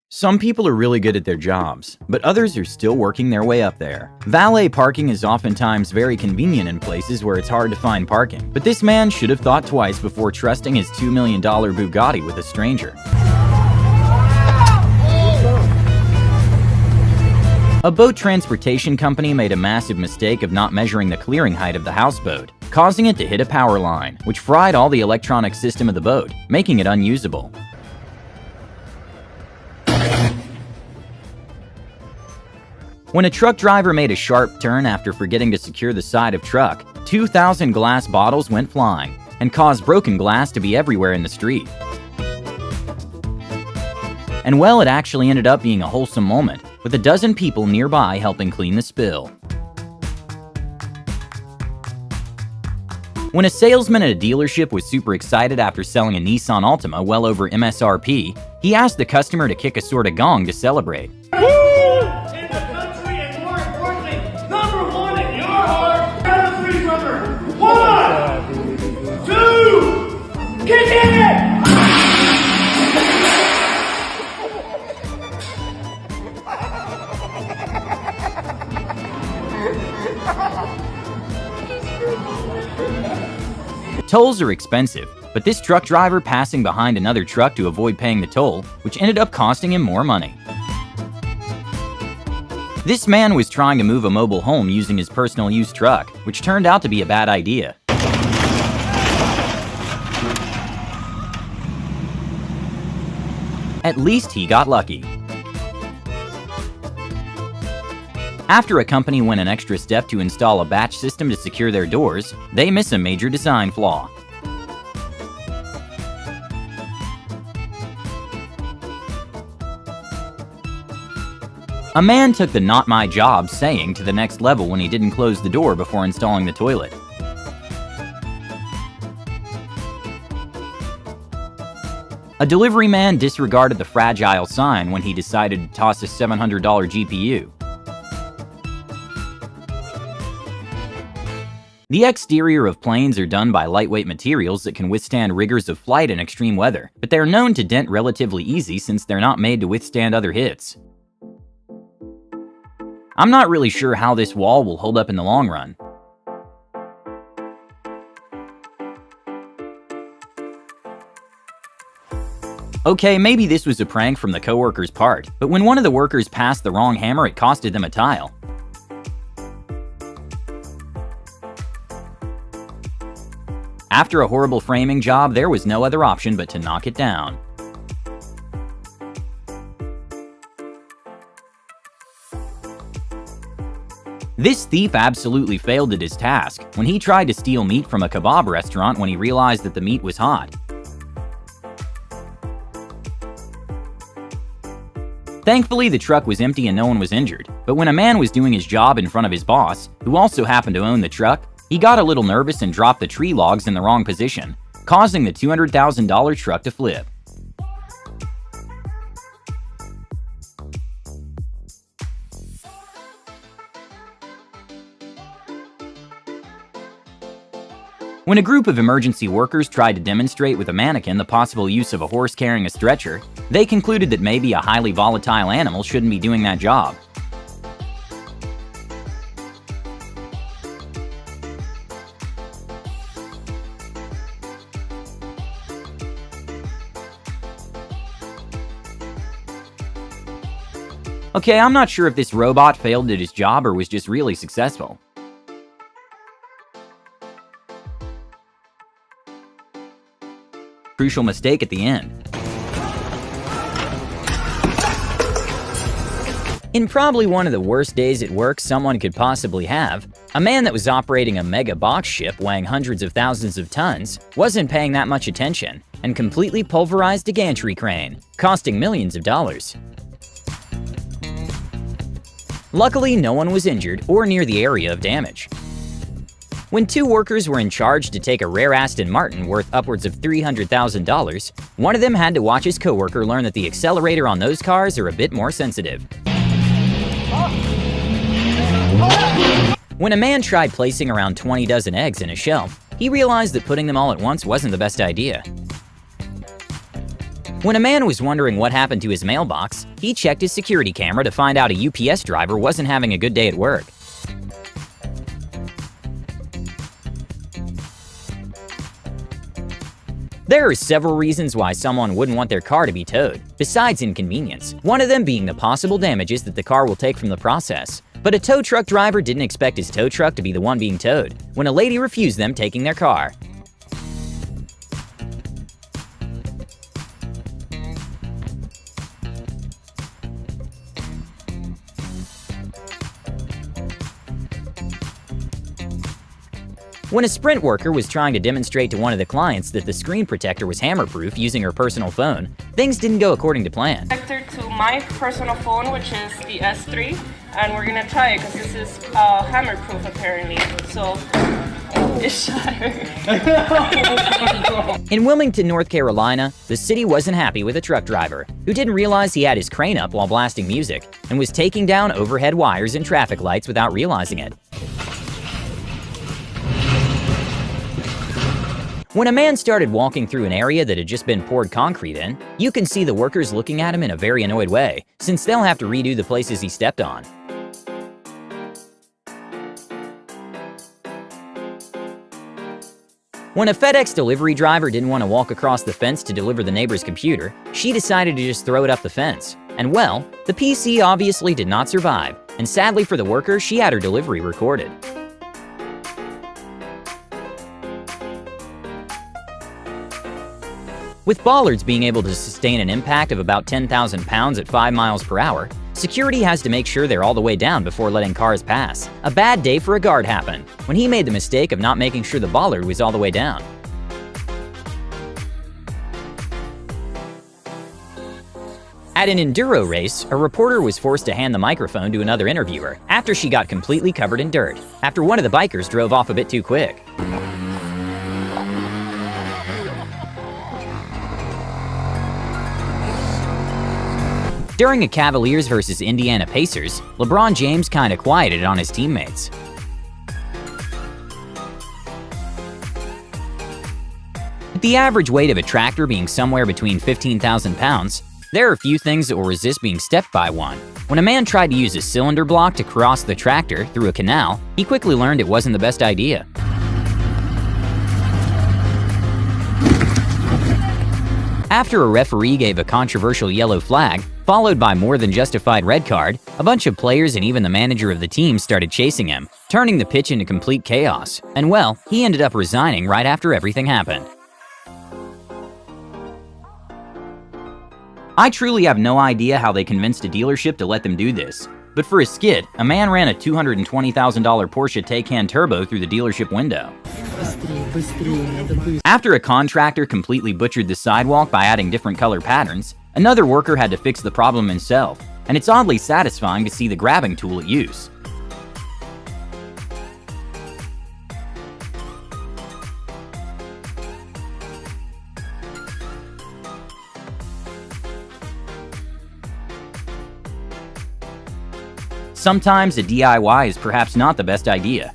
Some people are really good at their jobs, but others are still working their way up there. Valet parking is oftentimes very convenient in places where it's hard to find parking, but this man should have thought twice before trusting his $2 million Bugatti with a stranger. A boat transportation company made a massive mistake of not measuring the clearing height of the houseboat, causing it to hit a power line, which fried all the electronic system of the boat, making it unusable. When a truck driver made a sharp turn after forgetting to secure the side of truck, 2,000 glass bottles went flying and caused broken glass to be everywhere in the street. And well, it actually ended up being a wholesome moment, with a dozen people nearby helping clean the spill. When a salesman at a dealership was super excited after selling a Nissan Altima well over MSRP, he asked the customer to kick a sort of gong to celebrate. Tolls are expensive, but this truck driver passing behind another truck to avoid paying the toll, which ended up costing him more money. This man was trying to move a mobile home using his personal use truck, which turned out to be a bad idea. At least he got lucky. After a company went an extra step to install a batch system to secure their doors, they miss a major design flaw. A man took the "not my job" saying to the next level when he didn't close the door before installing the toilet. A delivery man disregarded the fragile sign when he decided to toss a $700 GPU. The exterior of planes are done by lightweight materials that can withstand rigors of flight in extreme weather, but they are known to dent relatively easy since they're not made to withstand other hits. I'm not really sure how this wall will hold up in the long run. Okay, maybe this was a prank from the coworker's part, but when one of the workers passed the wrong hammer, it costed them a tile. After a horrible framing job, there was no other option but to knock it down. This thief absolutely failed at his task when he tried to steal meat from a kebab restaurant when he realized that the meat was hot. Thankfully, the truck was empty and no one was injured, but when a man was doing his job in front of his boss, who also happened to own the truck, he got a little nervous and dropped the tree logs in the wrong position, causing the $200,000 truck to flip. When a group of emergency workers tried to demonstrate with a mannequin the possible use of a horse carrying a stretcher, they concluded that maybe a highly volatile animal shouldn't be doing that job. Okay, I'm not sure if this robot failed at his job or was just really successful. Crucial mistake at the end. In probably one of the worst days at work someone could possibly have, a man that was operating a mega box ship weighing hundreds of thousands of tons wasn't paying that much attention and completely pulverized a gantry crane, costing millions of dollars. Luckily, no one was injured or near the area of damage. When two workers were in charge to take a rare Aston Martin worth upwards of $300,000, one of them had to watch his coworker learn that the accelerator on those cars are a bit more sensitive. When a man tried placing around 20 dozen eggs in a shell, he realized that putting them all at once wasn't the best idea. When a man was wondering what happened to his mailbox, he checked his security camera to find out a UPS driver wasn't having a good day at work. There are several reasons why someone wouldn't want their car to be towed, besides inconvenience, one of them being the possible damages that the car will take from the process. But a tow truck driver didn't expect his tow truck to be the one being towed when a lady refused them taking their car. When a Sprint worker was trying to demonstrate to one of the clients that the screen protector was hammer-proof using her personal phone, things didn't go according to plan. Protector to my personal phone, which is the S3, and we're gonna try it because this is hammer-proof apparently. So it's shattered. In Wilmington, North Carolina, the city wasn't happy with a truck driver who didn't realize he had his crane up while blasting music and was taking down overhead wires and traffic lights without realizing it. When a man started walking through an area that had just been poured concrete in, you can see the workers looking at him in a very annoyed way, since they'll have to redo the places he stepped on. When a FedEx delivery driver didn't want to walk across the fence to deliver the neighbor's computer, she decided to just throw it up the fence. And well, the PC obviously did not survive, and sadly for the worker, she had her delivery recorded. With bollards being able to sustain an impact of about 10,000 pounds at 5 miles per hour, security has to make sure they're all the way down before letting cars pass. A bad day for a guard happened when he made the mistake of not making sure the bollard was all the way down. At an enduro race, a reporter was forced to hand the microphone to another interviewer after she got completely covered in dirt, after one of the bikers drove off a bit too quick. During a Cavaliers vs. Indiana Pacers, LeBron James kinda quieted on his teammates. With the average weight of a tractor being somewhere between 15,000 pounds, there are few things that will resist being stepped by one. When a man tried to use a cylinder block to cross the tractor through a canal, he quickly learned it wasn't the best idea. After a referee gave a controversial yellow flag, followed by more than justified red card, a bunch of players and even the manager of the team started chasing him, turning the pitch into complete chaos. And well, he ended up resigning right after everything happened. I truly have no idea how they convinced a dealership to let them do this. But for a skit, a man ran a $220,000 Porsche Taycan Turbo through the dealership window. After a contractor completely butchered the sidewalk by adding different color patterns, another worker had to fix the problem himself, and it's oddly satisfying to see the grabbing tool at use. Sometimes a DIY is perhaps not the best idea,